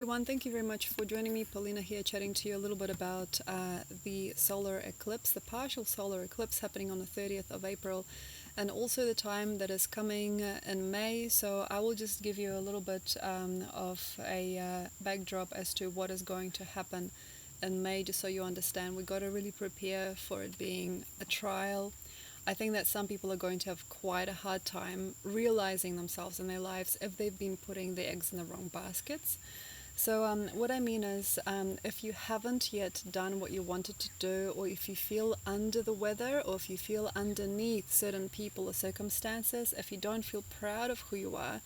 Everyone, thank you very much for joining me. Polina here, chatting to you a little bit about the solar eclipse, the partial solar eclipse happening on the 30th of April, and also the time that is coming in May. So I will just give you a little bit of a backdrop as to what is going to happen in May, just so you understand. We got to really prepare for it being a trial. I think that some people are going to have quite a hard time realizing themselves in their lives if they've been putting their eggs in the wrong baskets. So what I mean is, if you haven't yet done what you wanted to do, or if you feel under the weather, or if you feel underneath certain people or circumstances, if you don't feel proud of who you are,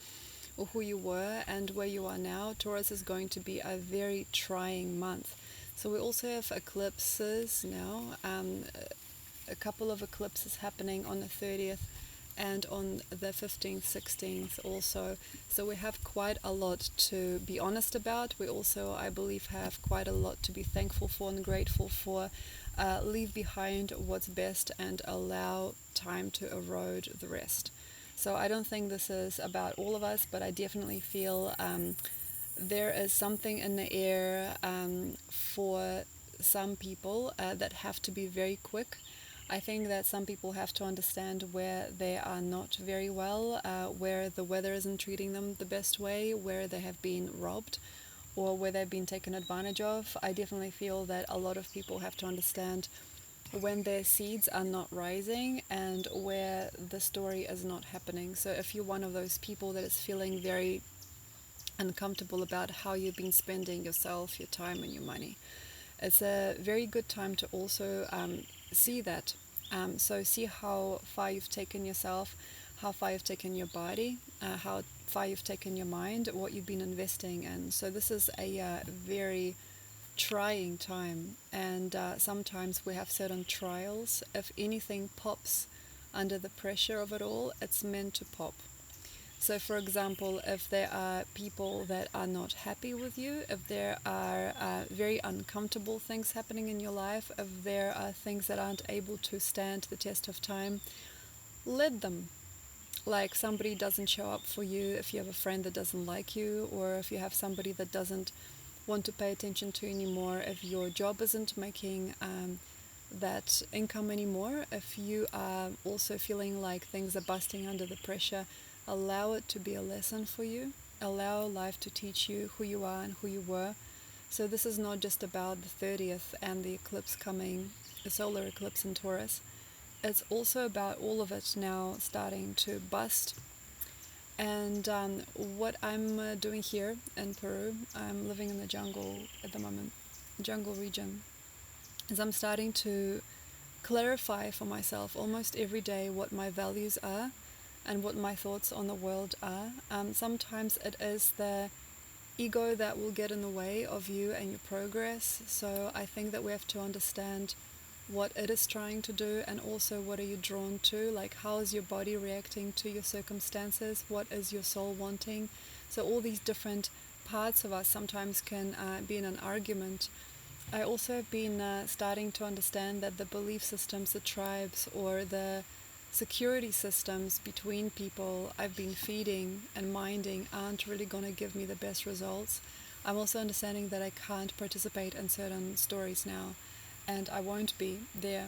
or who you were and where you are now, Taurus is going to be a very trying month. So we also have eclipses now, a couple of eclipses happening on the 30th and on the 15th, 16th also. So we have quite a lot to be honest about. We also, I believe, have quite a lot to be thankful for and grateful for. Leave behind what's best and allow time to erode the rest. So I don't think this is about all of us, but I definitely feel there is something in the air for some people that have to be very quick. I think that some people have to understand where they are not very well, where the weather isn't treating them the best way, where they have been robbed or where they've been taken advantage of. I definitely feel that a lot of people have to understand when their seeds are not rising and where the story is not happening. So if you're one of those people that is feeling very uncomfortable about how you've been spending yourself, your time and your money, it's a very good time to also see that. So see how far you've taken yourself, how far you've taken your body, how far you've taken your mind, what you've been investing in. So this is a very trying time, and sometimes we have certain trials. If anything pops under the pressure of it all, it's meant to pop. So for example, if there are people that are not happy with you, if there are very uncomfortable things happening in your life, if there are things that aren't able to stand the test of time, let them. Like somebody doesn't show up for you, if you have a friend that doesn't like you, or if you have somebody that doesn't want to pay attention to you anymore, if your job isn't making that income anymore, if you are also feeling like things are busting under the pressure, allow it to be a lesson for you. Allow life to teach you who you are and who you were. So this is not just about the 30th and the eclipse coming, the solar eclipse in Taurus. It's also about all of it now starting to bust. And what I'm doing here in Peru, I'm living in the jungle at the moment, jungle region, is I'm starting to clarify for myself almost every day what my values are and what my thoughts on the world are. Sometimes it is the ego that will get in the way of you and your progress. So I think that we have to understand what it is trying to do, and also what are you drawn to, like how is your body reacting to your circumstances, what is your soul wanting. So all these different parts of us sometimes can be in an argument. I also have been starting to understand that the belief systems, the tribes, or the security systems between people I've been feeding and minding aren't really going to give me the best results. I'm also understanding that I can't participate in certain stories now, and I won't be there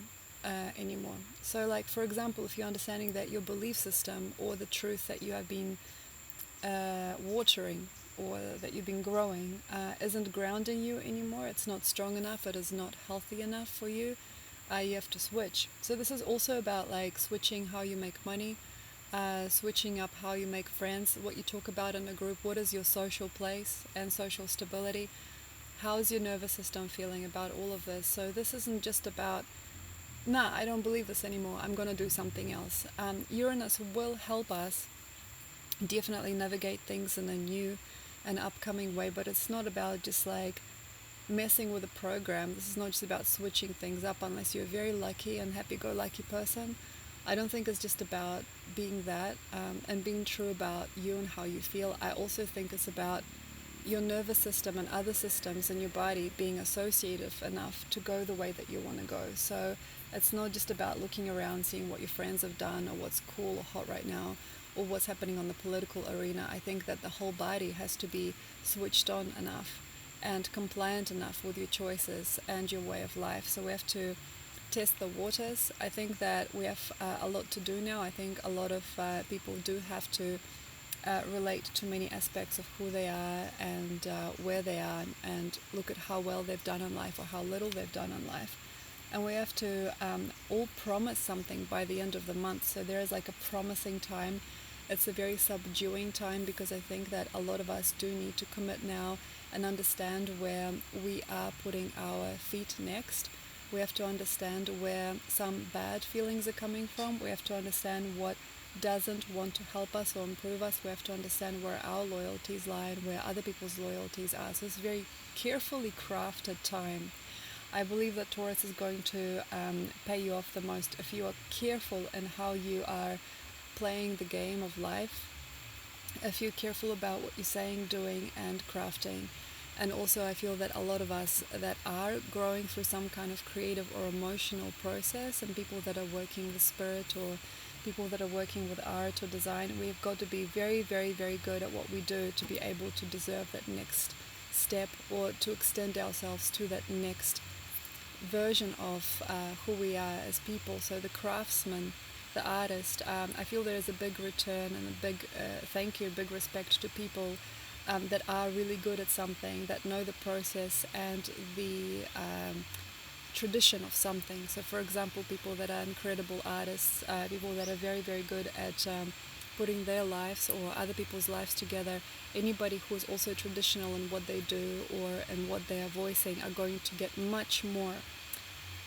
anymore. So like, for example, if you're understanding that your belief system or the truth that you have been watering or that you've been growing isn't grounding you anymore, it's not strong enough, it is not healthy enough for you, you have to switch. So this is also about like switching how you make money, switching up how you make friends, what you talk about in a group, what is your social place and social stability, how is your nervous system feeling about all of this. So this isn't just about, nah, I don't believe this anymore, I'm going to do something else. Uranus will help us definitely navigate things in a new and upcoming way, but it's not about just like messing with a program. This is not just about switching things up unless you're a very lucky and happy-go-lucky person. I don't think it's just about being that and being true about you and how you feel. I also think it's about your nervous system and other systems in your body being associative enough to go the way that you want to go. So it's not just about looking around, seeing what your friends have done or what's cool or hot right now, or what's happening on the political arena. I think that the whole body has to be switched on enough and compliant enough with your choices and your way of life. So we have to test the waters. I think that we have a lot to do now. I think a lot of people do have to relate to many aspects of who they are and where they are, and look at how well they've done in life or how little they've done in life. And we have to all promise something by the end of the month. So there is like a promising time. It's a very subduing time, because I think that a lot of us do need to commit now and understand where we are putting our feet next. We have to understand where some bad feelings are coming from. We have to understand what doesn't want to help us or improve us. We have to understand where our loyalties lie and where other people's loyalties are. So it's a very carefully crafted time. I believe that Taurus is going to pay you off the most if you are careful in how you are playing the game of life, if you're careful about what you're saying, doing, and crafting. And also I feel that a lot of us that are growing through some kind of creative or emotional process, and people that are working with spirit, or people that are working with art or design, we've got to be very, very, very good at what we do to be able to deserve that next step, or to extend ourselves to that next version of who we are as people. So the craftsman, the artist, I feel there is a big return and a big thank you, a big respect to people that are really good at something, that know the process and the tradition of something. So for example, people that are incredible artists, people that are very, very good at putting their lives or other people's lives together. Anybody who is also traditional in what they do or in what they are voicing are going to get much more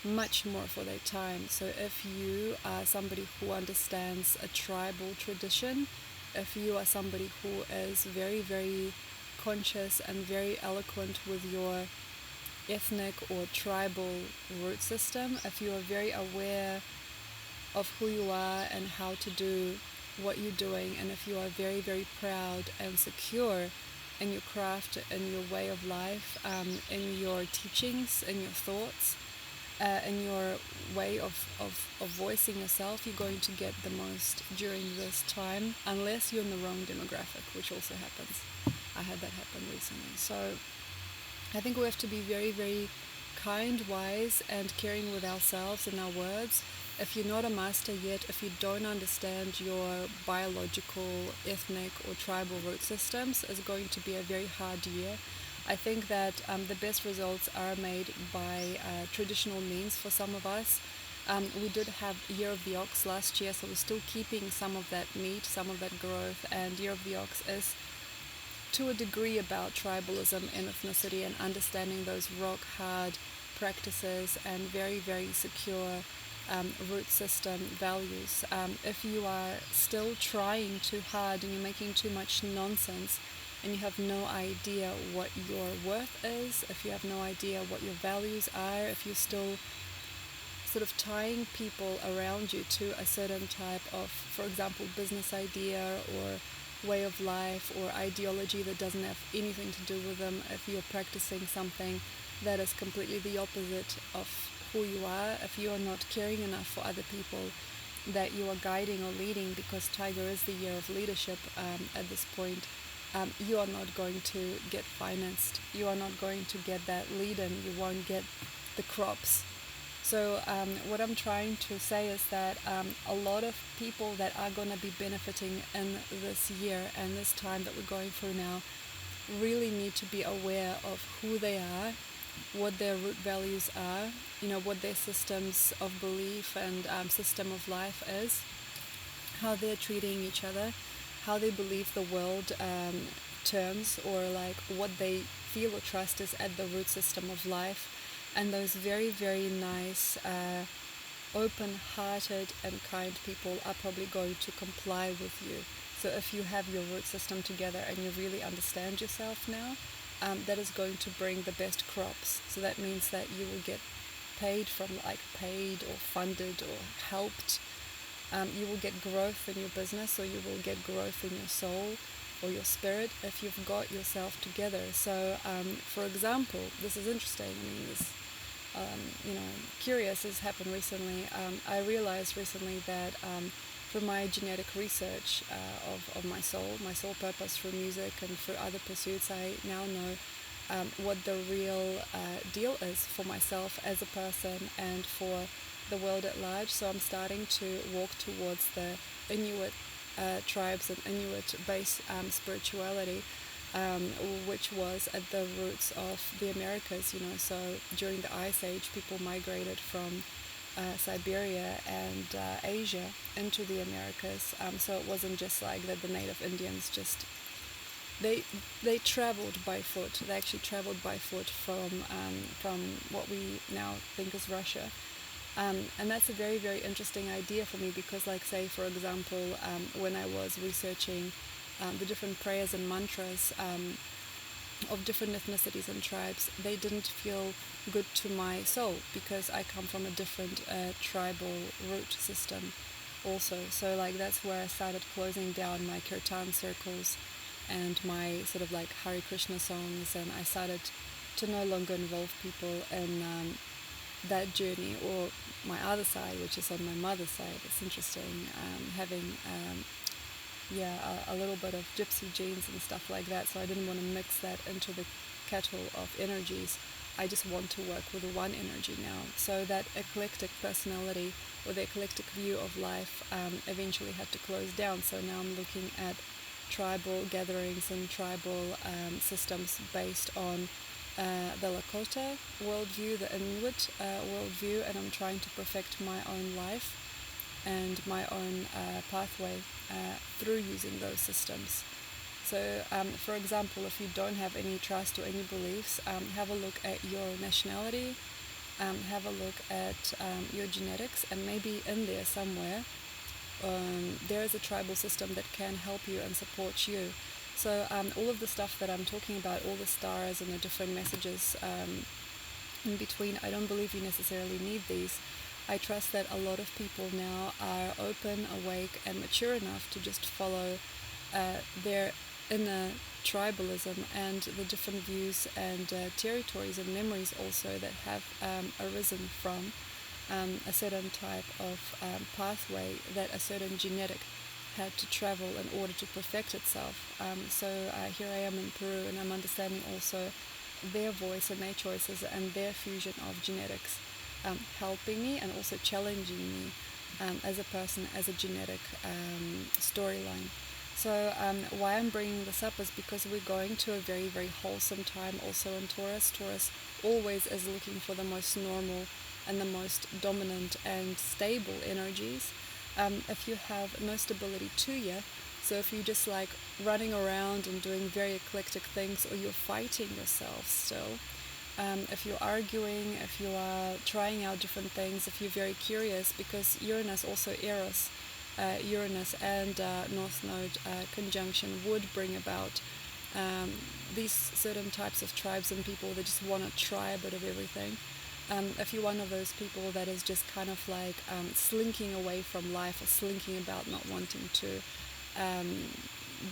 for their time. So if you are somebody who understands a tribal tradition, if you are somebody who is very, very conscious and very eloquent with your ethnic or tribal root system, if you are very aware of who you are and how to do what you're doing, and if you are very, very proud and secure in your craft, in your way of life, in your teachings, in your thoughts, in your way of voicing yourself, you're going to get the most during this time, unless you're in the wrong demographic, which also happens. I had that happen recently. So I think we have to be very, very kind, wise, and caring with ourselves and our words. If you're not a master yet, if you don't understand your biological, ethnic, or tribal root systems, it's going to be a very hard year. I think that the best results are made by traditional means for some of us. We did have Year of the Ox last year, so we're still keeping some of that meat, some of that growth, and Year of the Ox is to a degree about tribalism and ethnicity and understanding those rock hard practices and very, very secure root system values. If you are still trying too hard and you're making too much nonsense and you have no idea what your worth is, if you have no idea what your values are, if you're still sort of tying people around you to a certain type of, for example, business idea or way of life or ideology that doesn't have anything to do with them, if you're practicing something that is completely the opposite of who you are, if you are not caring enough for other people that you are guiding or leading, because Tiger is the year of leadership at this point, you are not going to get financed, you are not going to get that lead in, you won't get the crops. So what I'm trying to say is that a lot of people that are going to be benefiting in this year and this time that we're going through now really need to be aware of who they are, what their root values are, what their systems of belief and system of life is, how they're treating each other, how they believe the world turns, or like what they feel or trust is at the root system of life. And those very, very nice, open-hearted and kind people are probably going to comply with you. So if you have your root system together and you really understand yourself now, that is going to bring the best crops. So that means that you will get paid or funded or helped. You will get growth in your business, or you will get growth in your soul or your spirit if you've got yourself together. So, for example, this is interesting. I mean, this, curious has happened recently. I realized recently that through my genetic research of my soul purpose through music and through other pursuits, I now know what the real deal is for myself as a person and for the world at large. So I'm starting to walk towards the Inuit tribes and Inuit-based spirituality, which was at the roots of the Americas. So during the Ice Age, people migrated from Siberia and Asia into the Americas. So it wasn't just like that the native Indians just they traveled by foot. They actually traveled by foot from what we now think is Russia. And that's a very, very interesting idea for me because, like, say, for example, when I was researching the different prayers and mantras of different ethnicities and tribes, they didn't feel good to my soul because I come from a different tribal root system also. So, like, that's where I started closing down my kirtan circles and my sort of like Hare Krishna songs, and I started to no longer involve people in that journey. Or my other side, which is on my mother's side, it's interesting, having a little bit of gypsy genes and stuff like that, so I didn't want to mix that into the kettle of energies. I just want to work with one energy now. So that eclectic personality or the eclectic view of life eventually had to close down. So now I'm looking at tribal gatherings and tribal systems based on the Lakota worldview, the Inuit worldview, and I'm trying to perfect my own life and my own pathway through using those systems. So, for example, if you don't have any trust or any beliefs, have a look at your nationality, have a look at your genetics, and maybe in there somewhere there is a tribal system that can help you and support you. So all of the stuff that I'm talking about, all the stars and the different messages in between, I don't believe you necessarily need these. I trust that a lot of people now are open, awake, and mature enough to just follow their inner tribalism and the different views and territories and memories also that have arisen from a certain type of pathway that a certain genetic had to travel in order to perfect itself. So here I am in Peru, and I'm understanding also their voice and their choices and their fusion of genetics, helping me and also challenging me as a person, as a genetic storyline. So why I'm bringing this up is because we're going to a very, very wholesome time also in Taurus. Taurus always is looking for the most normal and the most dominant and stable energies. If you have no stability to you, so if you're just like running around and doing very eclectic things, or you're fighting yourself still, if you're arguing, if you are trying out different things, if you're very curious, because Uranus also Eros, Uranus and North Node conjunction would bring about these certain types of tribes and people that just want to try a bit of everything. If you're one of those people that is just kind of like slinking away from life, or slinking about not wanting to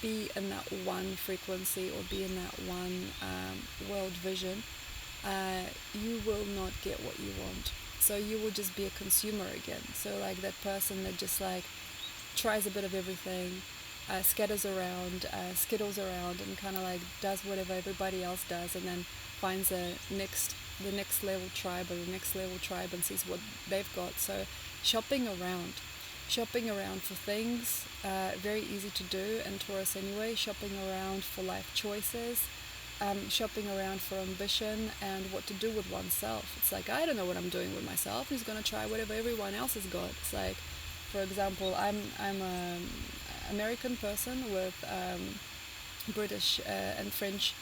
be in that one frequency or be in that one world vision, you will not get what you want. So you will just be a consumer again. So like that person that just like tries a bit of everything, skittles around, and kind of like does whatever everybody else does, and then finds the next level tribe or the next level tribe and sees what they've got. So shopping around for things, very easy to do in Taurus anyway. Shopping around for life choices, shopping around for ambition and what to do with oneself. It's like, I don't know what I'm doing with myself. Who's gonna try whatever everyone else has got? It's like, for example, I'm a American person with British and French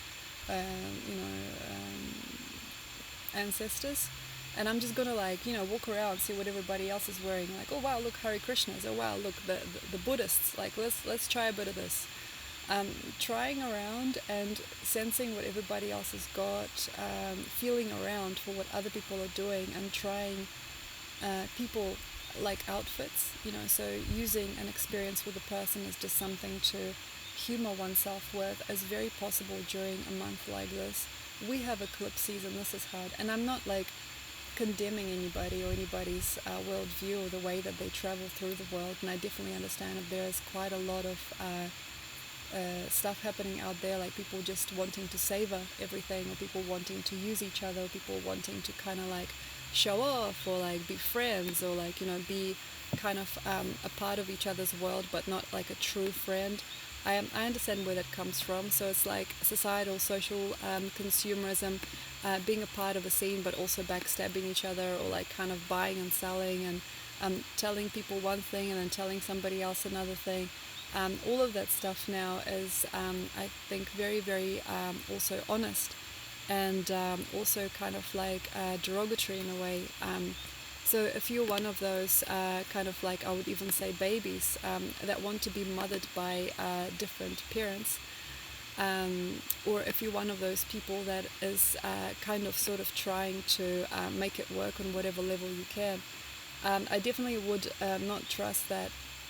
ancestors, and I'm just gonna like walk around, see what everybody else is wearing, like, oh wow, look, Hare Krishnas, oh wow, look, the Buddhists, like let's try a bit of this. Trying around and sensing what everybody else has got, feeling around for what other people are doing, and trying people like outfits, so using an experience with a person is just something to humor oneself with is very possible during a month like this. We have eclipse season, this is hard, and I'm not like condemning anybody or anybody's worldview or the way that they travel through the world. And I definitely understand that there's quite a lot of stuff happening out there, like people just wanting to savor everything, or people wanting to use each other, or people wanting to kind of like show off, or like be friends, or like, you know, be kind of a part of each other's world, but not like a true friend. I understand where that comes from. So it's like societal, social consumerism, being a part of a scene, but also backstabbing each other, or like kind of buying and selling, and telling people one thing and then telling somebody else another thing. All of that stuff now is, I think, very, very also honest, and also kind of like derogatory in a way. So if you're one of those kind of like, I would even say, babies that want to be mothered by different parents, or if you're one of those people that is kind of sort of trying to make it work on whatever level you can, I definitely would not trust that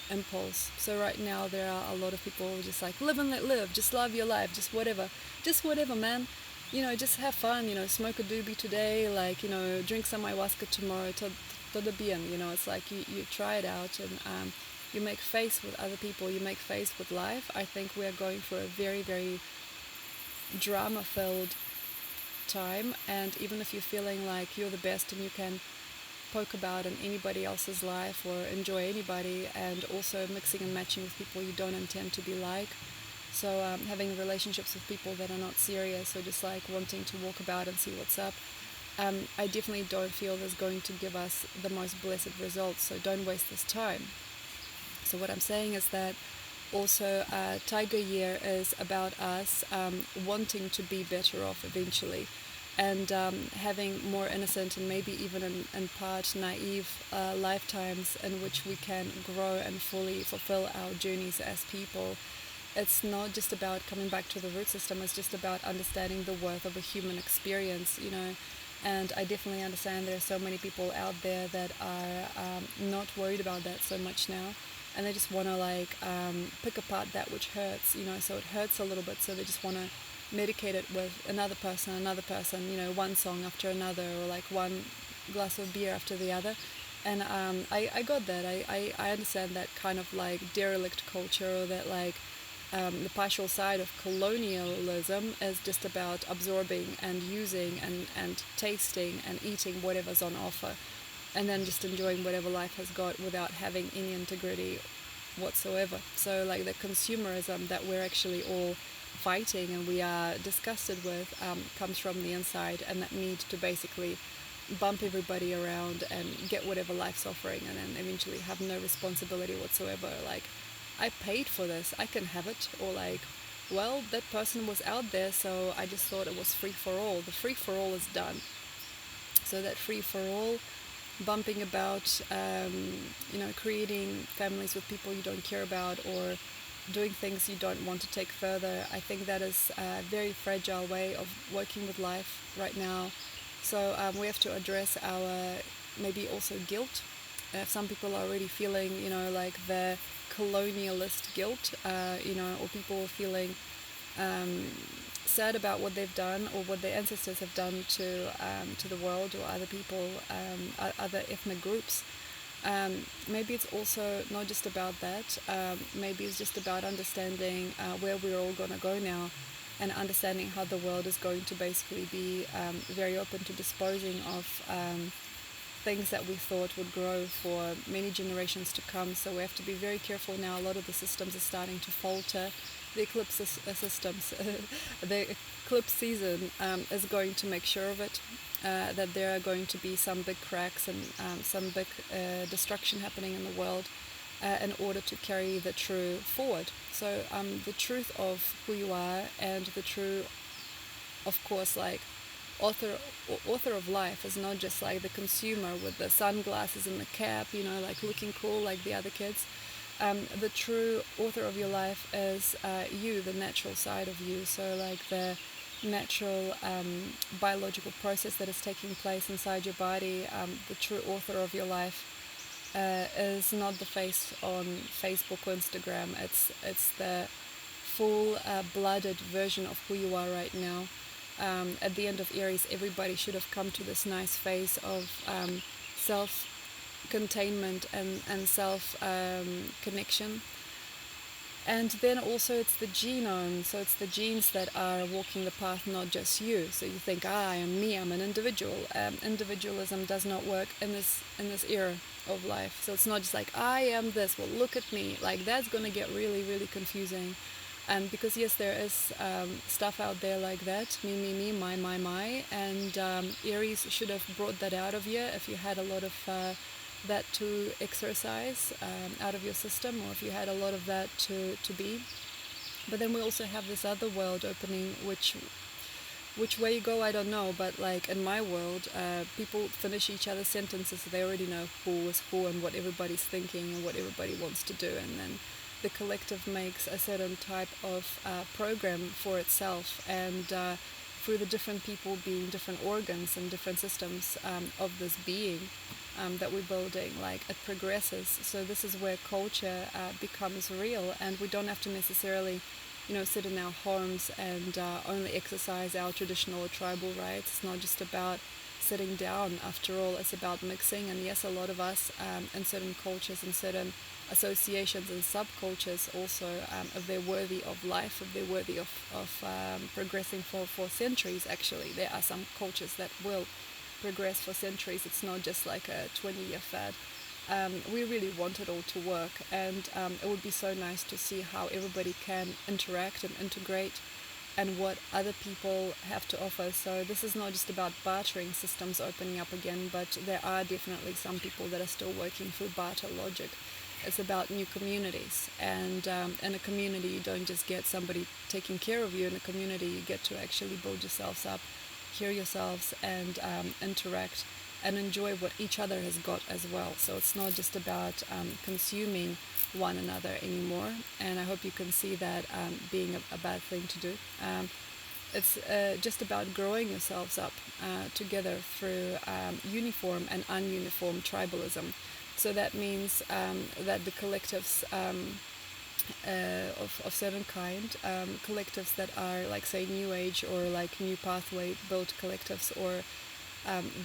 impulse. So right now there are a lot of people just like, live and let live, just love your life, just whatever, man. You know, just have fun, you know, smoke a doobie today, like, you know, drink some ayahuasca tomorrow, todo bien, you know. It's like you try it out, and you make face with other people, you make face with life. I think we are going through a very, very drama-filled time, and even if you're feeling like you're the best and you can poke about in anybody else's life or enjoy anybody, and also mixing and matching with people you don't intend to be like, so having relationships with people that are not serious, or just like wanting to walk about and see what's up, I definitely don't feel is going to give us the most blessed results. So don't waste this time. So what I'm saying is that also Tiger Year is about us wanting to be better off eventually, and having more innocent and maybe even in part naive lifetimes in which we can grow and fully fulfill our journeys as people. It's not just about coming back to the root system, it's just about understanding the worth of a human experience, you know. And I definitely understand there are so many people out there that are not worried about that so much now, and they just want to like pick apart that which hurts, you know. So it hurts a little bit, so they just want to medicate it with another person, you know, one song after another, or like one glass of beer after the other. And I got that. I understand that kind of like derelict culture, or that like the partial side of colonialism is just about absorbing and using and tasting and eating whatever's on offer, and then just enjoying whatever life has got without having any integrity whatsoever. So like the consumerism that we're actually all fighting and we are disgusted with comes from the inside, and that need to basically bump everybody around and get whatever life's offering, and then eventually have no responsibility whatsoever. Like, I paid for this, I can have it. Or like, well, that person was out there, so I just thought it was free for all. The free for all is done. So that free for all, bumping about, you know, creating families with people you don't care about, or doing things you don't want to take further, I think that is a very fragile way of working with life right now. So we have to address our maybe also guilt. Some people are already feeling, you know, like the colonialist guilt, you know, or people feeling sad about what they've done or what their ancestors have done to the world or other people, other ethnic groups. Maybe it's also not just about that. Maybe it's just about understanding where we're all going to go now, and understanding how the world is going to basically be very open to disposing of things that we thought would grow for many generations to come. So we have to be very careful now. A lot of the systems are starting to falter. The eclipse systems, the eclipse season is going to make sure of it, that there are going to be some big cracks and some big destruction happening in the world in order to carry the true forward. So the truth of who you are, and the true, of course, like author of life is not just like the consumer with the sunglasses and the cap, you know, like looking cool like the other kids. The true author of your life is you, the natural side of you. So like the natural biological process that is taking place inside your body. The true author of your life is not the face on Facebook or Instagram. It's the full blooded version of who you are right now. at the end of Aries, everybody should have come to this nice phase of self-containment and self-connection. And then also it's the genome, so it's the genes that are walking the path, not just you. So you think, I am me, I'm an individual. Individualism does not work in this era of life. So it's not just like, I am this, well, look at me. Like, that's going to get really, really confusing. Because yes, there is stuff out there like that, me, my, and Aries should have brought that out of you if you had a lot of that to exercise out of your system, or if you had a lot of that to be. But then we also have this other world opening, which way you go, I don't know, but like in my world, people finish each other's sentences, so they already know who is who and what everybody's thinking and what everybody wants to do, and then the collective makes a certain type of program for itself, and through the different people being different organs and different systems of this being that we're building, like it progresses. So this is where culture becomes real, and we don't have to necessarily, sit in our homes and only exercise our traditional or tribal rights. It's not just about sitting down. After all, it's about mixing. And yes, a lot of us in certain cultures and certain associations and subcultures also, if they're worthy of life, if they're worthy of progressing for centuries. Actually, there are some cultures that will progress for centuries. It's not just like a 20-year fad. We really want it all to work, and it would be so nice to see how everybody can interact and integrate, and what other people have to offer. So this is not just about bartering systems opening up again, but there are definitely some people that are still working through barter logic. It's about new communities, and in a community you don't just get somebody taking care of you. In a community you get to actually build yourselves up, hear yourselves, and interact and enjoy what each other has got as well. So it's not just about consuming one another anymore, and I hope you can see that being a bad thing to do. It's just about growing yourselves up together through uniform and ununiform tribalism. So that means that the collectives of certain kind, collectives that are like, say, New Age or like New Pathway built collectives, or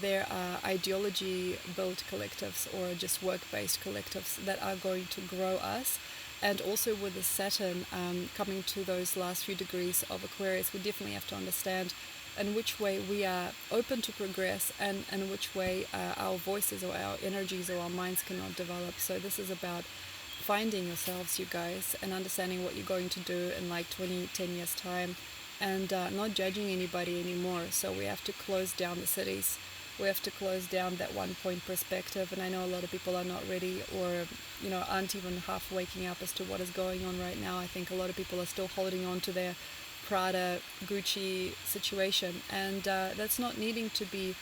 there are ideology built collectives, or just work-based collectives that are going to grow us. And also with the Saturn coming to those last few degrees of Aquarius, we definitely have to understand in which way we are open to progress, and in which way our voices or our energies or our minds cannot develop. So this is about finding yourselves, you guys, and understanding what you're going to do in like 10 years time, and not judging anybody anymore. So we have to close down the cities. We have to close down that one point perspective, and I know a lot of people are not ready, or aren't even half waking up as to what is going on right now. I think a lot of people are still holding on to their Prada, Gucci situation, and that's not needing to be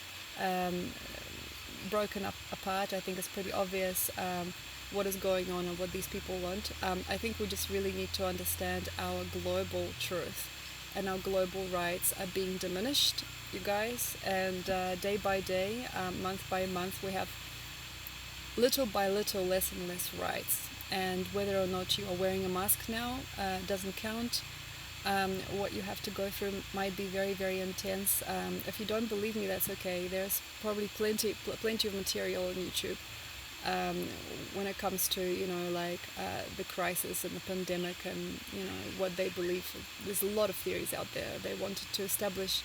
broken up apart. I think it's pretty obvious what is going on and what these people want. I think we just really need to understand our global truth, and our global rights are being diminished, you guys, and day by day, month by month, we have little by little less and less rights. And whether or not you are wearing a mask now doesn't count. What you have to go through might be very, very intense. If you don't believe me, that's okay. There's probably plenty of material on YouTube when it comes to the crisis and the pandemic, and what they believe. There's a lot of theories out there they wanted to establish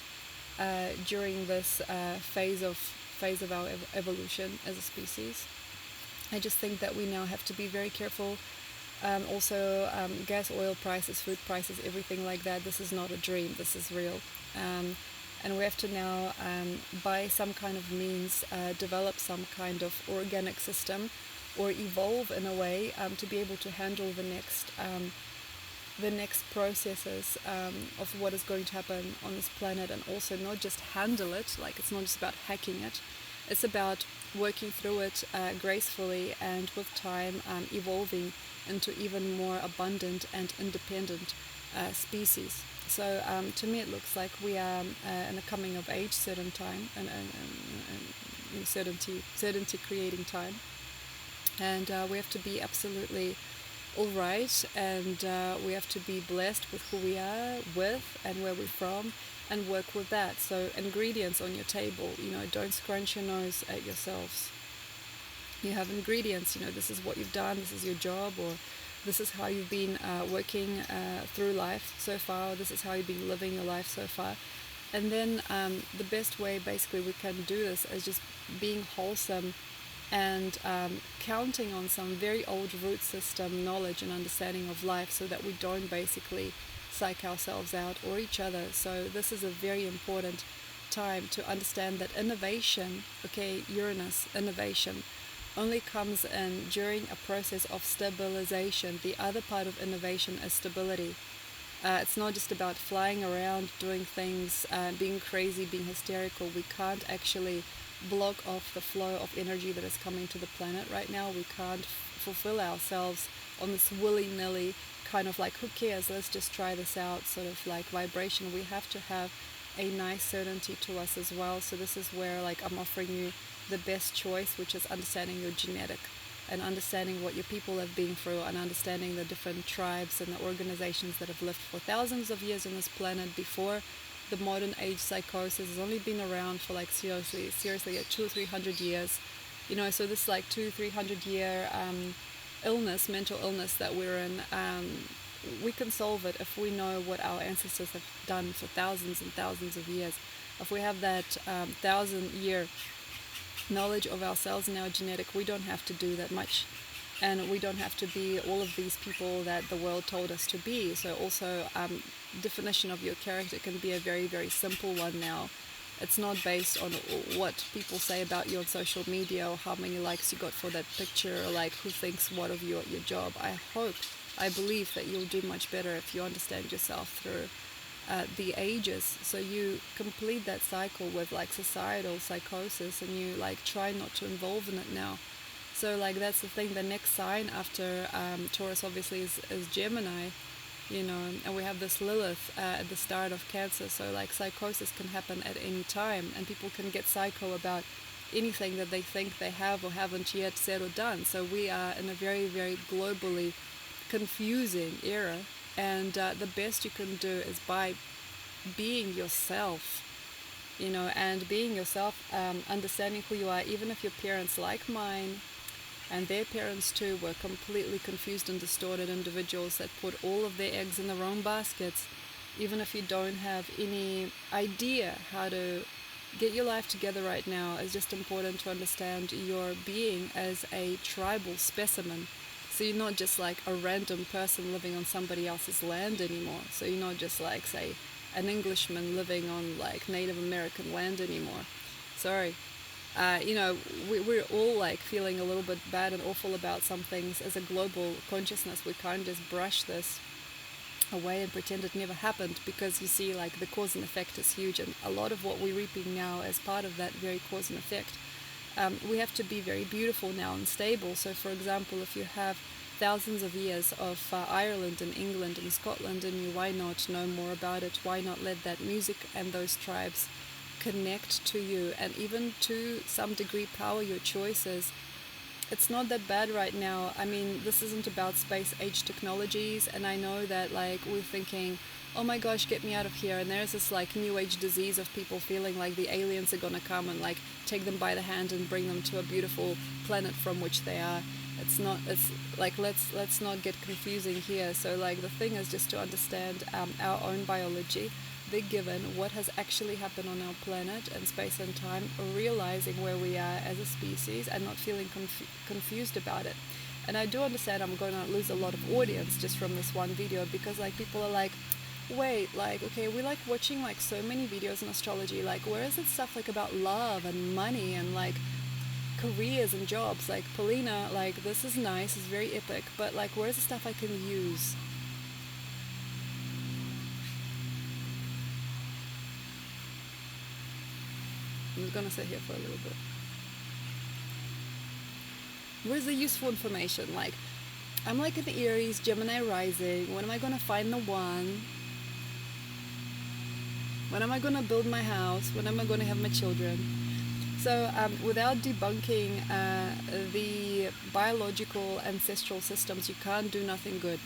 during this phase of our evolution as a species. I just think that we now have to be very careful. Also, gas, oil prices, food prices, everything like that. This is not a dream. This is real. And we have to now, by some kind of means, develop some kind of organic system, or evolve in a way to be able to handle the next processes of what is going to happen on this planet, and also not just handle it. Like, it's not just about hacking it. It's about working through it gracefully, and with time evolving into even more abundant and independent species. So to me it looks like we are in a coming of age certain time, and certainty creating time, and we have to be absolutely all right, and we have to be blessed with who we are with and where we're from, and work with that. So ingredients on your table, don't scrunch your nose at yourselves. You have ingredients, this is what you've done, this is your job, or this is how you've been working through life so far, or this is how you've been living your life so far. And then the best way basically we can do this is just being wholesome and counting on some very old root system knowledge and understanding of life, so that we don't basically psych ourselves out or each other. So this is a very important time to understand that innovation, Uranus, innovation, only comes in during a process of stabilization. The other part of innovation is stability. It's not just about flying around, doing things, being crazy, being hysterical. We can't actually block off the flow of energy that is coming to the planet right now. We can't fulfill ourselves on this willy-nilly kind of like, who cares, let's just try this out sort of like vibration. We have to have a nice certainty to us as well. So this is where like I'm offering you the best choice, which is understanding your genetic and understanding what your people have been through, and understanding the different tribes and the organizations that have lived for thousands of years on this planet before the modern age psychosis has only been around for like seriously like 200 or 300 years. So this like 200-300 year mental illness that we're in, we can solve it if we know what our ancestors have done for thousands and thousands of years. If we have that 1,000-year knowledge of ourselves and our genetic, we don't have to do that much, and we don't have to be all of these people that the world told us to be. So also definition of your character can be a very, very simple one now. It's not based on what people say about you on social media, or how many likes you got for that picture, or like who thinks what of you at your job. I believe that you'll do much better if you understand yourself through the ages. So you complete that cycle with like societal psychosis, and you like try not to involve in it now. So like that's the thing. The next sign after Taurus obviously is Gemini, and we have this Lilith at the start of Cancer. So like psychosis can happen at any time, and people can get psycho about anything that they think they have or haven't yet said or done. So we are in a very, very globally confusing era, and the best you can do is by being yourself, and being yourself, understanding who you are. Even if your parents, like mine and their parents too, were completely confused and distorted individuals that put all of their eggs in the wrong baskets, even if you don't have any idea how to get your life together right now, it's just important to understand your being as a tribal specimen. So you're not just like a random person living on somebody else's land anymore. So you're not just like, say, an Englishman living on like Native American land anymore. Sorry. We're all like feeling a little bit bad and awful about some things as a global consciousness. We can't just brush this away and pretend it never happened, because you see, like, the cause and effect is huge, and a lot of what we're reaping now as part of that very cause and effect. We have to be very beautiful now and stable. So for example, if you have thousands of years of Ireland and England and Scotland in you, why not know more about it? Why not let that music and those tribes connect to you, and even to some degree power your choices? It's not that bad right now. I mean, this isn't about space age technologies, and I know that like we're thinking, oh my gosh, get me out of here, and there's this like new age disease of people feeling like the aliens are gonna come and like take them by the hand and bring them to a beautiful planet from which they are. It's like, let's not get confusing here. So like the thing is just to understand our own biology, the given, what has actually happened on our planet and space and time, realizing where we are as a species and not feeling confused about it. And I do understand I'm going to lose a lot of audience just from this one video, because like people are like, wait, like, okay, we like watching like so many videos on astrology, like where is it stuff like about love and money and like careers and jobs? Like, Polina, like this is nice, it's very epic, but like where's the stuff I can use? I'm just gonna sit here for a little bit. Where's the useful information? Like, I'm like an Aries, Gemini rising. When am I gonna find the one? When am I gonna build my house? When am I gonna have my children? So without debunking the biological ancestral systems, you can't do nothing good.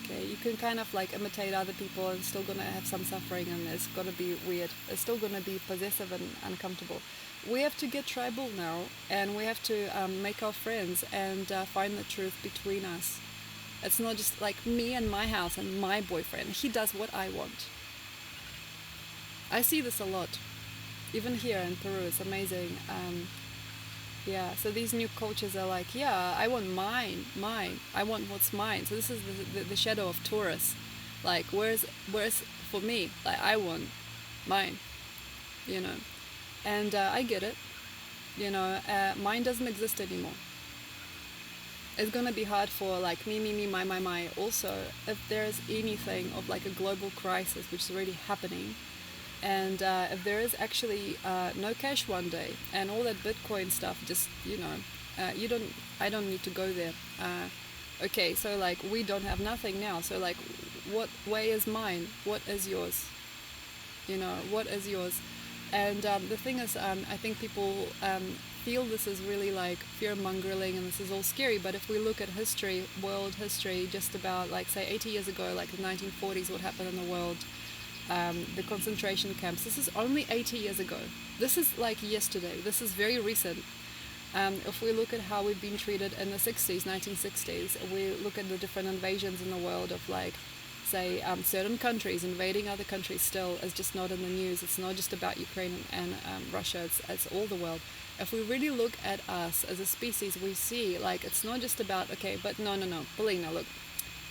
Okay, you can kind of like imitate other people and still gonna have some suffering, and it's gonna be weird. It's still gonna be possessive and uncomfortable. We have to get tribal now, and we have to make our friends and find the truth between us. It's not just like me and my house and my boyfriend. He does what I want. I see this a lot, even here in Peru. It's amazing. Yeah, so these new cultures are like, yeah, I want mine. I want what's mine. So this is the shadow of Taurus. Like, where's for me? Like, I want mine, you know. And I get it, you know. Mine doesn't exist anymore. It's gonna be hard for like me, my. Also, if there's anything of like a global crisis, which is already happening, and if there is actually no cash one day, and all that Bitcoin stuff, just I don't need to go there. Okay, so like we don't have nothing now. So like, what way is mine? What is yours? You know, what is yours? And the thing is, I think people feel this is really like fear-mongering and this is all scary. But if we look at history, world history, just about like say 80 years ago, like the 1940s, what happened in the world, the concentration camps. This is only 80 years ago. This is like yesterday. This is very recent. If we look at how we've been treated in the 60s, 1960s, we look at the different invasions in the world of like, say, certain countries invading other countries still is just not in the news. It's not just about Ukraine and Russia. It's all the world. If we really look at us as a species, we see like it's not just about, okay, but no, Polina, look,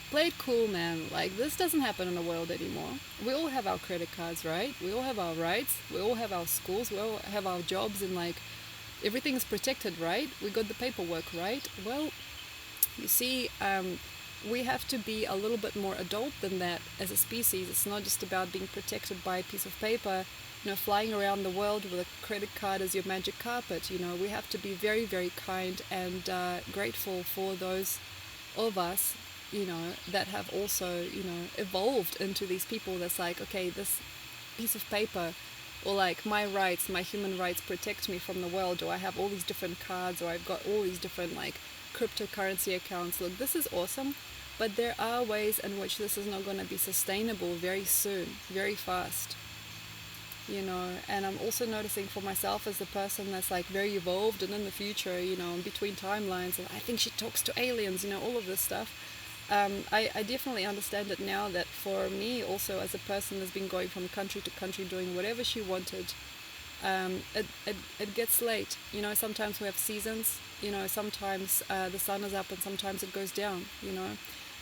play it cool, man. Like, this doesn't happen in the world anymore. We all have our credit cards, right? We all have our rights. We all have our schools. We all have our jobs, and like everything is protected, right? We got the paperwork, right? Well, you see, we have to be a little bit more adult than that as a species. It's not just about being protected by a piece of paper, you know, flying around the world with a credit card as your magic carpet. You know, we have to be very, very kind and grateful for those of us, you know, that have also, you know, evolved into these people that's like, okay, this piece of paper, or like my rights, my human rights protect me from the world, or I have all these different cards, or I've got all these different like cryptocurrency accounts. Look, this is awesome, but there are ways in which this is not going to be sustainable very soon, very fast, you know. And I'm also noticing for myself as a person that's like very evolved and in the future, you know, in between timelines, and I think she talks to aliens, you know, all of this stuff. I definitely understand it now, that for me also as a person that's been going from country to country doing whatever she wanted, it gets late. You know, sometimes we have seasons, you know, sometimes the sun is up and sometimes it goes down, you know.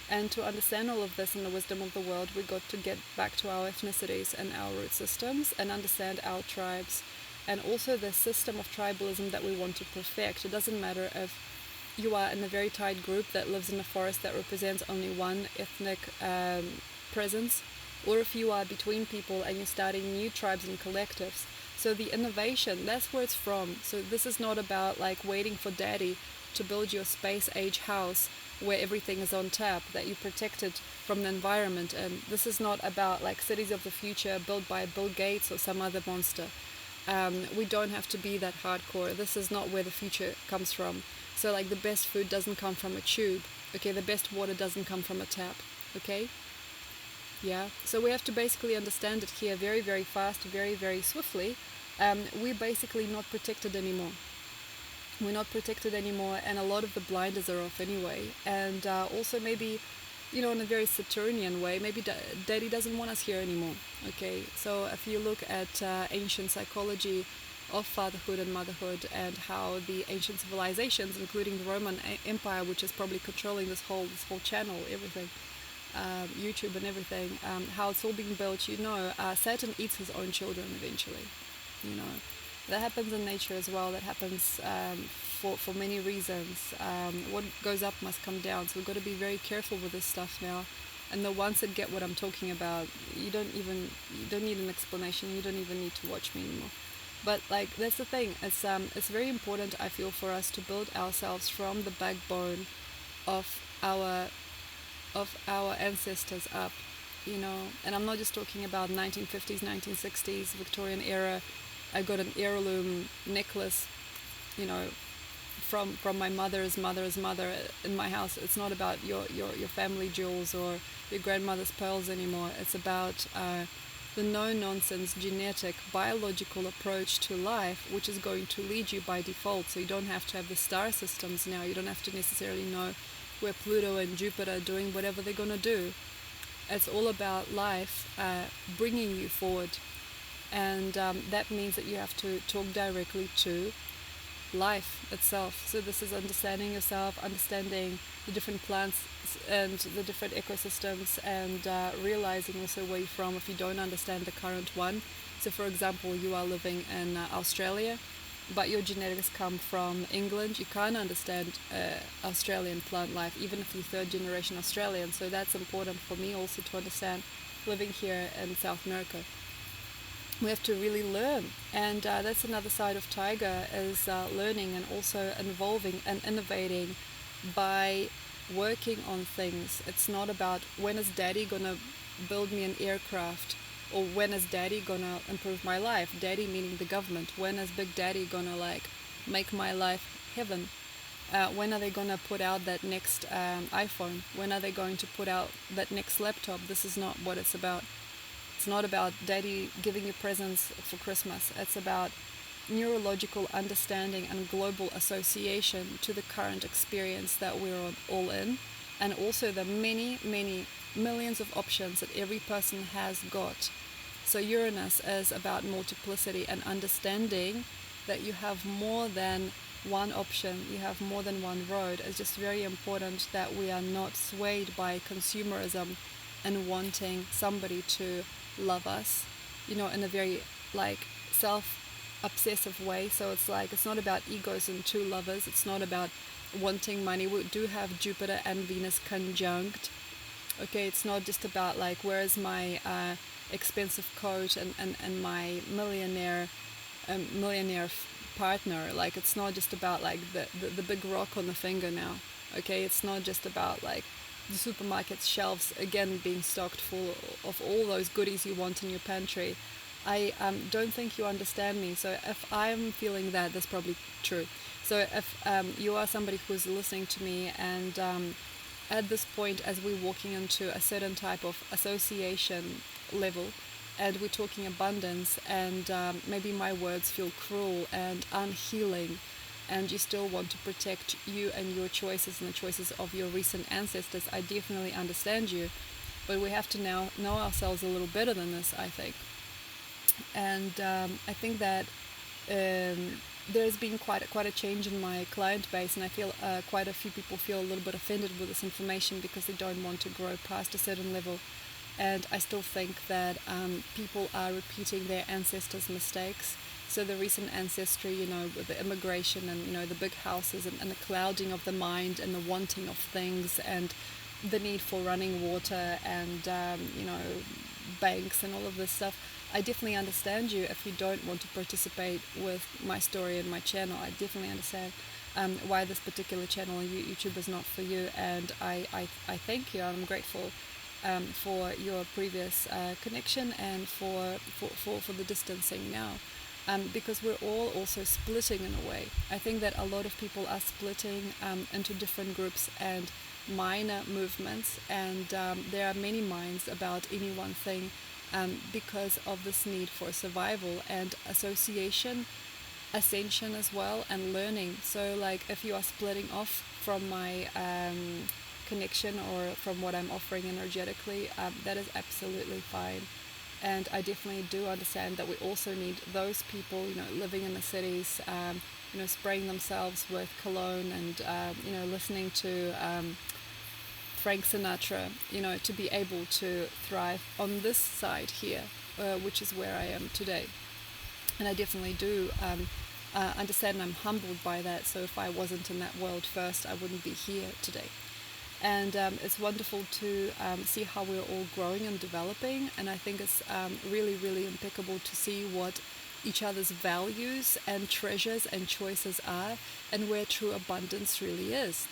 And to understand all of this and the wisdom of the world, we got to get back to our ethnicities and our root systems and understand our tribes, and also the system of tribalism that we want to perfect. It doesn't matter if you are in a very tight group that lives in a forest that represents only one ethnic presence, or if you are between people and you're starting new tribes and collectives. So the innovation, that's where it's from. So this is not about like waiting for daddy to build your space age house where everything is on tap, that you protected from the environment. And this is not about like cities of the future built by Bill Gates or some other monster. We don't have to be that hardcore. This is not where the future comes from. So like the best food doesn't come from a tube, okay? The best water doesn't come from a tap, okay? Yeah, so we have to basically understand it here very, very fast, very, very swiftly. We're basically not protected anymore. We're not protected anymore, and a lot of the blinders are off anyway. And also maybe, you know, in a very Saturnian way, maybe daddy doesn't want us here anymore, okay? So if you look at ancient psychology of fatherhood and motherhood, and how the ancient civilizations, including the Roman Empire, which is probably controlling this whole channel, everything, YouTube and everything, how it's all being built, you know, Saturn eats his own children eventually, you know. That happens in nature as well. That happens for many reasons. What goes up must come down. So we've got to be very careful with this stuff now. And the ones that get what I'm talking about, you don't need an explanation. You don't even need to watch me anymore. But like, that's the thing. It's very important, I feel, for us to build ourselves from the backbone of our ancestors up, you know. And I'm not just talking about 1950s, 1960s, Victorian era. I got an heirloom necklace, you know, from my mother's mother in my house. It's not about your family jewels or your grandmother's pearls anymore. It's about the no-nonsense genetic biological approach to life, which is going to lead you by default. So you don't have to have the star systems now. You don't have to necessarily know where Pluto and Jupiter are doing whatever they're going to do. It's all about life bringing you forward. And that means that you have to talk directly to life itself. So this is understanding yourself, understanding the different plants and the different ecosystems, and realizing also where you're from if you don't understand the current one. So for example, you are living in Australia, but your genetics come from England. You can't understand Australian plant life, even if you're third generation Australian. So that's important for me also to understand, living here in South America. We have to really learn, and that's another side of Tiger, is learning and also evolving and innovating by working on things. It's not about when is daddy gonna build me an aircraft, or when is daddy gonna improve my life. Daddy meaning the government. When is big daddy gonna make my life heaven? When are they gonna put out that next iPhone? When are they going to put out that next laptop? This is not what it's about. It's not about daddy giving you presents for Christmas. It's about neurological understanding and global association to the current experience that we're all in, and also the many, many millions of options that every person has got. So Uranus is about multiplicity and understanding that you have more than one option, you have more than one road. It's just very important that we are not swayed by consumerism and wanting somebody to love us, in a very self-obsessive way. So it's not about egos and two lovers. It's not about wanting money. We do have Jupiter and Venus conjunct. Okay, it's not just about where is my expensive coat and my millionaire partner. It's not just about the big rock on the finger now. Okay, it's not just about the supermarket shelves again being stocked full of all those goodies you want in your pantry. I don't think you understand me. So if I'm feeling that, that's probably true. So if you are somebody who's listening to me, and at this point, as we're walking into a certain type of association level, and we're talking abundance, and maybe my words feel cruel and unhealing, and you still want to protect you and your choices and the choices of your recent ancestors, I definitely understand you. But we have to now know ourselves a little better than this, I think. And I think that there's been quite a change in my client base, and I feel quite a few people feel a little bit offended with this information because they don't want to grow past a certain level. And I still think that people are repeating their ancestors' mistakes. So the recent ancestry, with the immigration and, the big houses and the clouding of the mind and the wanting of things and the need for running water and, banks and all of this stuff. I definitely understand you if you don't want to participate with my story and my channel. I definitely understand why this particular channel on YouTube is not for you. And I thank you. I'm grateful for your previous connection and for the distancing now. Because we're all also splitting in a way. I think that a lot of people are splitting into different groups and minor movements, and there are many minds about any one thing because of this need for survival and association, ascension as well, and learning. So if you are splitting off from my connection or from what I'm offering energetically, that is absolutely fine. And I definitely do understand that we also need those people, living in the cities, spraying themselves with cologne and, listening to Frank Sinatra, to be able to thrive on this side here, which is where I am today. And I definitely do understand, and I'm humbled by that. So if I wasn't in that world first, I wouldn't be here today. And it's wonderful to see how we're all growing and developing. And I think it's really, really impeccable to see what each other's values and treasures and choices are, and where true abundance really is.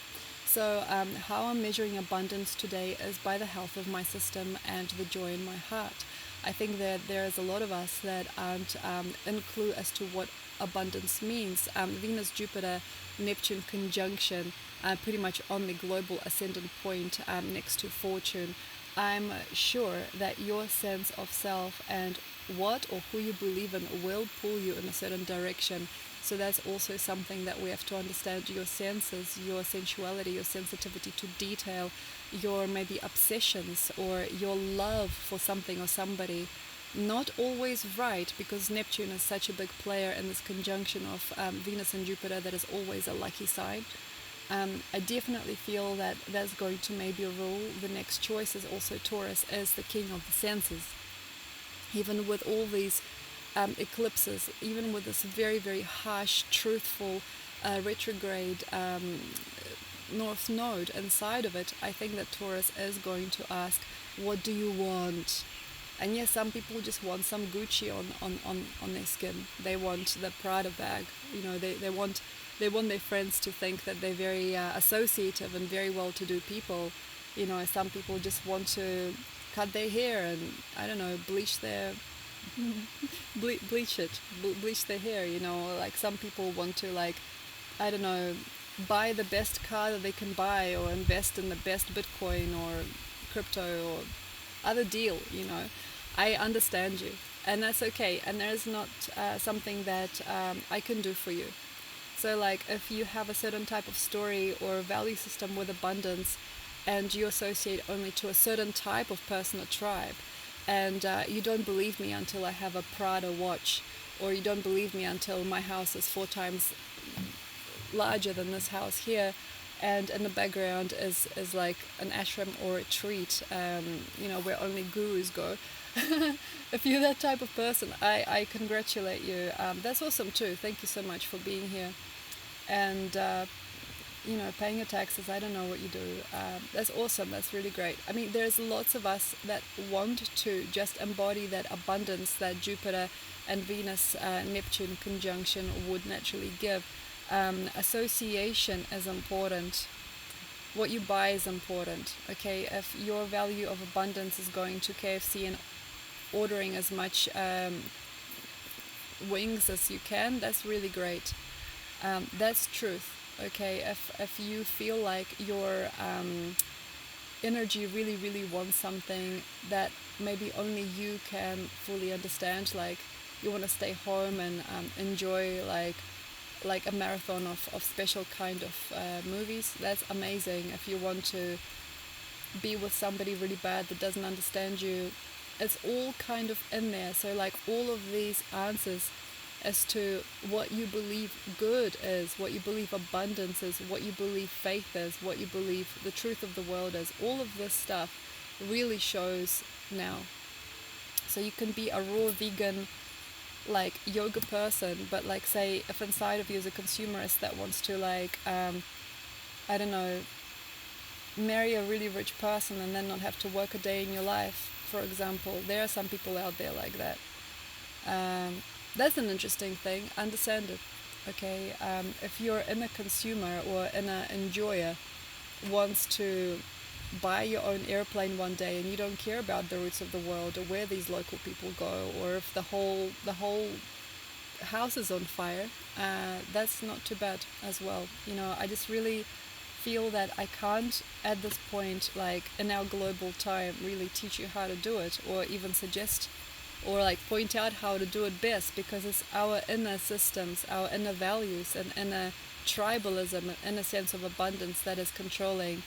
So how I'm measuring abundance today is by the health of my system and the joy in my heart. I think that there is a lot of us that aren't in clue as to what abundance means. Venus, Jupiter, Neptune conjunction, pretty much on the global ascendant point next to fortune. I'm sure that your sense of self and what or who you believe in will pull you in a certain direction. So that's also something that we have to understand. Your senses, your sensuality, your sensitivity to detail, your maybe obsessions or your love for something or somebody. Not always right, because Neptune is such a big player in this conjunction of Venus and Jupiter that is always a lucky sign. I definitely feel that that's going to maybe rule. The next choice is also Taurus as the king of the senses. Even with all these eclipses, even with this very, very harsh, truthful, retrograde North Node inside of it, I think that Taurus is going to ask, what do you want? And yes, some people just want some Gucci on their skin. They want the Prada bag. They want their friends to think that they're very associative and very well-to-do people. Some people just want to cut their hair and, I don't know, bleach their bleach their hair. Like some people want to, like, I don't know, buy the best car that they can buy, or invest in the best Bitcoin or crypto or other deal. I understand you, and that's okay, and there's not something that I can do for you. So like, if you have a certain type of story or value system with abundance, and you associate only to a certain type of person or tribe, and you don't believe me until I have a Prada watch, or you don't believe me until my house is 4 times larger than this house here, and in the background is like an ashram or a retreat, where only gurus go. If you're that type of person, I congratulate you. That's awesome too. Thank you so much for being here. And paying your taxes. I don't know what you do. That's awesome. That's really great. I mean, there's lots of us that want to just embody that abundance that Jupiter and Venus Neptune conjunction would naturally give. Association is important. What you buy is important. Okay, if your value of abundance is going to KFC and ordering as much wings as you can, that's really great. That's truth. Okay, if you feel like your energy really, really wants something that maybe only you can fully understand, like you want to stay home and enjoy like a marathon of special kind of movies, that's amazing. If you want to be with somebody really bad that doesn't understand you, it's all kind of in there. So like all of these answers as to what you believe good is, what you believe abundance is, what you believe faith is, what you believe the truth of the world is, all of this stuff really shows now. So you can be a raw vegan like yoga person, but like say if inside of you is a consumerist that wants to like I don't know, marry a really rich person and then not have to work a day in your life, for example. There are some people out there like that. That's an interesting thing. Understand it. Okay, if you're in a consumer or in a enjoyer wants to buy your own airplane one day and you don't care about the roots of the world or where these local people go, or if the whole house is on fire, that's not too bad as well. I just really feel that I can't at this point, like in our global time, really teach you how to do it, or even suggest or like point out how to do it best, because it's our inner systems, our inner values and inner tribalism and inner sense of abundance that is controlling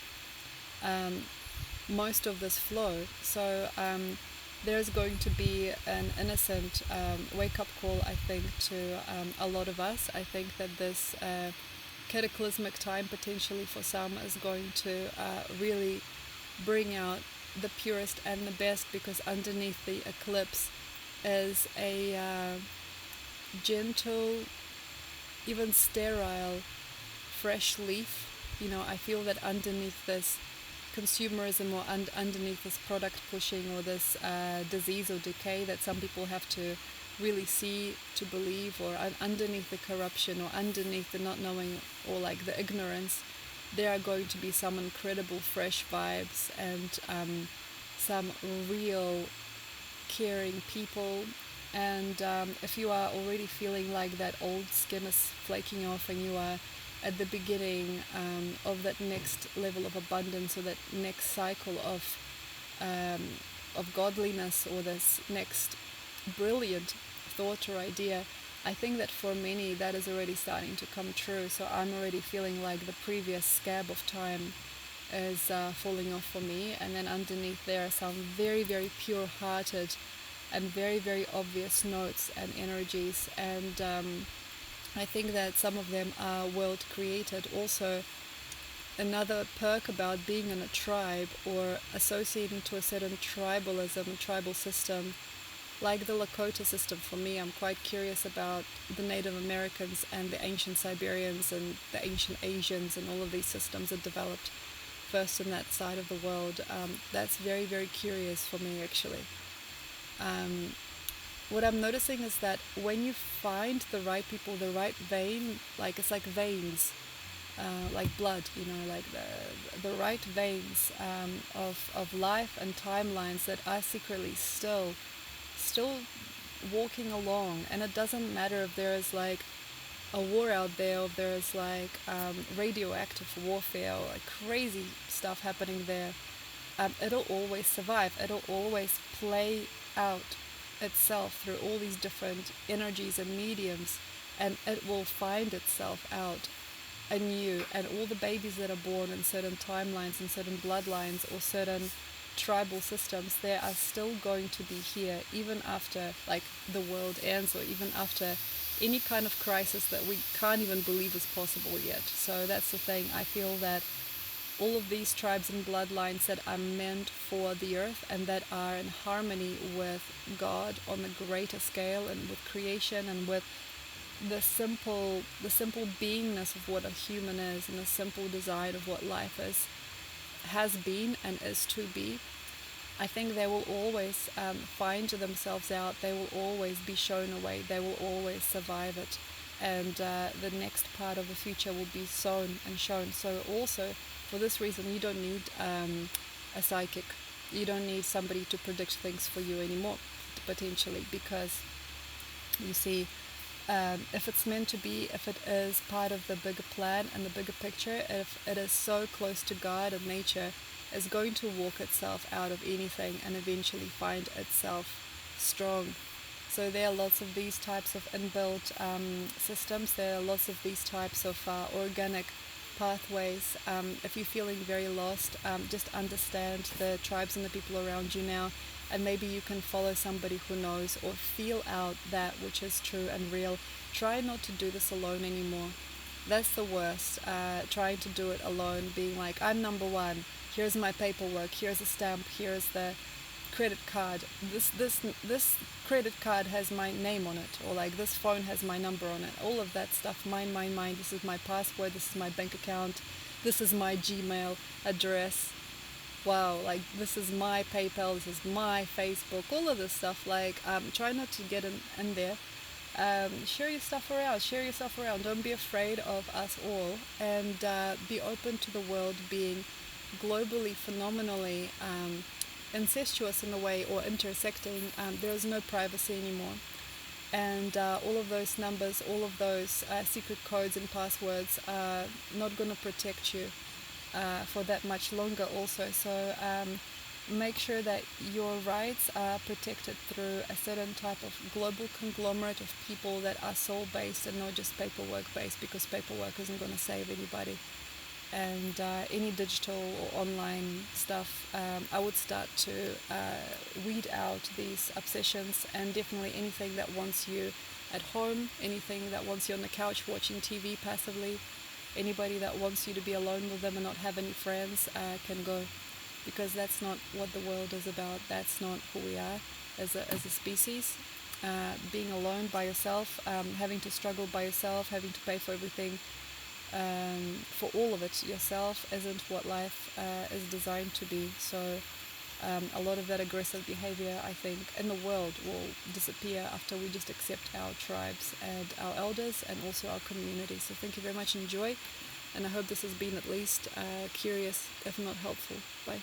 most of this flow. So there's going to be an innocent wake-up call, I think, to a lot of us. I think that this cataclysmic time potentially for some is going to really bring out the purest and the best, because underneath the eclipse is a gentle, even sterile, fresh leaf. I feel that underneath this consumerism or underneath this product pushing or this disease or decay that some people have to really see to believe, or underneath the corruption or underneath the not knowing or like the ignorance, there are going to be some incredible fresh vibes and some real caring people. And if you are already feeling like that old skin is flaking off and you are at the beginning of that next level of abundance, or that next cycle of godliness, or this next brilliant thought or idea, I think that for many that is already starting to come true. So I'm already feeling like the previous scab of time is falling off for me, and then underneath there are some very, very pure-hearted and very, very obvious notes and energies. And I think that some of them are world created. Also, another perk about being in a tribe or associating to a certain tribalism, tribal system, like the Lakota system for me. I'm quite curious about the Native Americans and the ancient Siberians and the ancient Asians, and all of these systems that developed first in that side of the world. That's very, very curious for me, actually. What I'm noticing is that when you find the right people, the right vein, like it's like veins, like blood, like the right veins of life and timelines that are secretly still walking along. And it doesn't matter if there is like a war out there, or if there is like radioactive warfare, or like crazy stuff happening there. It'll always survive. It'll always play out itself through all these different energies and mediums, and it will find itself out anew. And all the babies that are born in certain timelines and certain bloodlines or certain tribal systems, they are still going to be here even after like the world ends, or even after any kind of crisis that we can't even believe is possible yet. So that's the thing. I feel that all of these tribes and bloodlines that are meant for the earth and that are in harmony with God on the greater scale, and with creation, and with the simple beingness of what a human is, and the simple design of what life is, has been and is to be, I think they will always find themselves out. They will always be shown a way. They will always survive it. And the next part of the future will be sown and shown. So also, for this reason, you don't need a psychic. You don't need somebody to predict things for you anymore, potentially, because you see, if it's meant to be, if it is part of the bigger plan and the bigger picture, if it is so close to God and nature, is going to walk itself out of anything and eventually find itself strong. So there are lots of these types of inbuilt systems. There are lots of these types of organic pathways. If you're feeling very lost, just understand the tribes and the people around you now, and maybe you can follow somebody who knows, or feel out that which is true and real. Try not to do this alone anymore. That's the worst. Trying to do it alone, being like, I'm number one. Here's my paperwork. Here's a stamp. Here's the credit card. This credit card has my name on it, or like this phone has my number on it. All of that stuff. Mine. This is my password. This is my bank account. This is my Gmail address. Wow, like this is my PayPal. This is my Facebook. All of this stuff. Like, try not to get in there. Share your stuff around. Share yourself around. Don't be afraid of us all, and be open to the world being globally, phenomenally incestuous in a way, or intersecting. There is no privacy anymore, and all of those numbers, all of those secret codes and passwords are not going to protect you for that much longer also. So make sure that your rights are protected through a certain type of global conglomerate of people that are soul-based and not just paperwork-based, because paperwork isn't going to save anybody. And any digital or online stuff, I would start to weed out these obsessions, and definitely anything that wants you at home, anything that wants you on the couch watching TV passively, anybody that wants you to be alone with them and not have any friends can go, because that's not what the world is about. That's not who we are as a species. Being alone by yourself, having to struggle by yourself, having to pay for everything, for all of it yourself, isn't what life is designed to be. So a lot of that aggressive behavior, I think, in the world will disappear after we just accept our tribes and our elders, and also our community. So thank you very much. Enjoy, and I hope this has been at least curious, if not helpful. Bye.